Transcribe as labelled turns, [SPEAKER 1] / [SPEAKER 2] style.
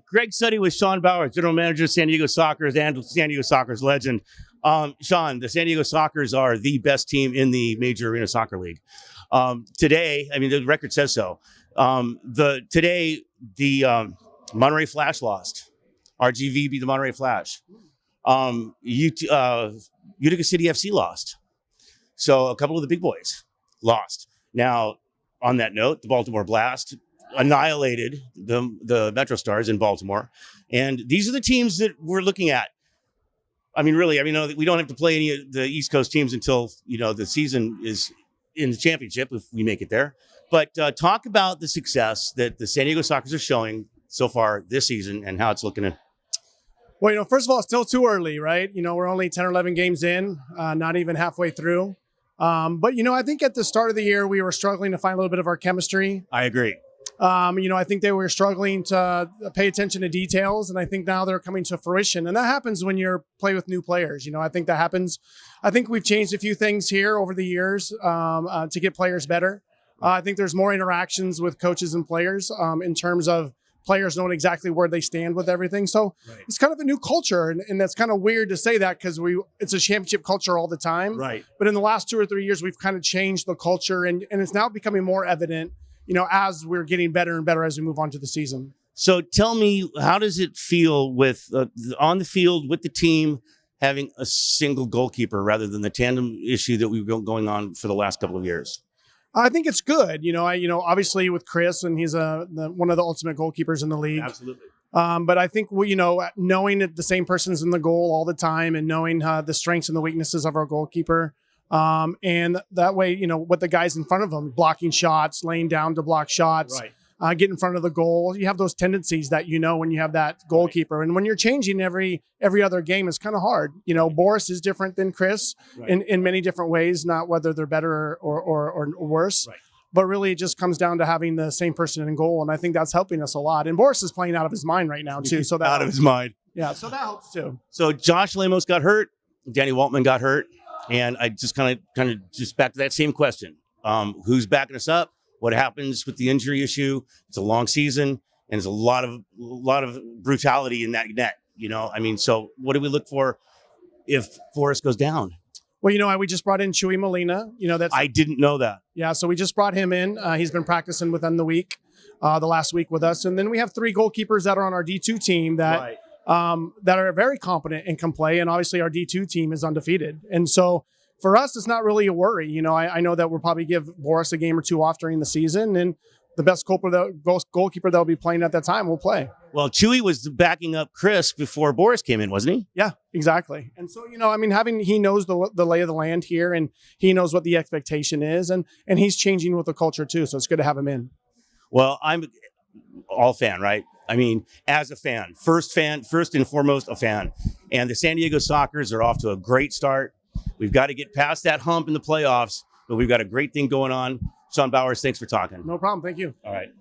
[SPEAKER 1] Greg Suddy with Sean Bowers, general manager of San Diego Sockers and San Diego Sockers legend. Sean, the San Diego Sockers are the best team in the Major Arena Soccer League. Today, I mean, the record says so. Today, the Monterey Flash lost. RGV beat the Monterey Flash. Utica City FC lost. So a couple of the big boys lost. Now, on that note, the Baltimore Blast annihilated the Metro Stars in Baltimore. And these are the teams that we're looking at. I mean, really, we don't have to play any of the East Coast teams until, the season is in the championship, if we make it there. But talk about the success that the San Diego Sockers are showing so far this season and how it's looking at.
[SPEAKER 2] Well, first of all, it's still too early, right? We're only 10 or 11 games in, not even halfway through. But I think at the start of the year, we were struggling to find a little bit of our chemistry.
[SPEAKER 1] I agree.
[SPEAKER 2] I think they were struggling to pay attention to details, and I think now they're coming to fruition. And that happens when you play with new players. I think that happens. I think we've changed a few things here over the years to get players better. I think there's more interactions with coaches and players in terms of players knowing exactly where they stand with everything. So It's kind of a new culture, and that's kind of weird to say that because it's a championship culture all the time.
[SPEAKER 1] Right.
[SPEAKER 2] But in the last 2 or 3 years, we've kind of changed the culture, and it's now becoming more evident as we're getting better and better as we move on to the season.
[SPEAKER 1] So tell me, how does it feel with on the field with the team having a single goalkeeper rather than the tandem issue that we've been going on for the last couple of years?
[SPEAKER 2] I think it's good. Obviously with Chris, and he's one of the ultimate goalkeepers in the league.
[SPEAKER 1] Absolutely.
[SPEAKER 2] But I think knowing that the same person's in the goal all the time and knowing the strengths and the weaknesses of our goalkeeper. And that way, what the guys in front of them, blocking shots, laying down to block shots, get in front of the goal. You have those tendencies that when you have that goalkeeper. And when you're changing every other game, it's kind of hard. Boris is different than Chris in many different ways, not whether they're better or worse.
[SPEAKER 1] Right.
[SPEAKER 2] But really, it just comes down to having the same person in goal. And I think that's helping us a lot. And Boris is playing out of his mind right now, too. So that
[SPEAKER 1] out of his mind.
[SPEAKER 2] Yeah, so that helps, too.
[SPEAKER 1] So Josh Lemos got hurt. Danny Waltman got hurt. And I just kind of just back to that same question. Who's backing us up? What happens with the injury issue? It's a long season, and there's a lot of brutality in that net. So what do we look for if Forrest goes down?
[SPEAKER 2] Well, we just brought in Chuy Molina.
[SPEAKER 1] I didn't know that.
[SPEAKER 2] Yeah, so we just brought him in. He's been practicing within the week, the last week with us, and then we have 3 goalkeepers that are on our D2 team that are very competent and can play. And obviously our D2 team is undefeated. And so for us, it's not really a worry. I know that we'll probably give Boris a game or 2 off during the season, and the best goalkeeper that'll be playing at that time will play.
[SPEAKER 1] Well, Chewy was backing up Chris before Boris came in, wasn't he?
[SPEAKER 2] Yeah, exactly. And so, he knows the lay of the land here, and he knows what the expectation is, and he's changing with the culture too. So it's good to have him in.
[SPEAKER 1] Well, I'm all fan, right? As a fan, first and foremost, a fan. And the San Diego Sockers are off to a great start. We've got to get past that hump in the playoffs, but we've got a great thing going on. Sean Bowers, thanks for talking.
[SPEAKER 2] No problem. Thank you.
[SPEAKER 1] All right.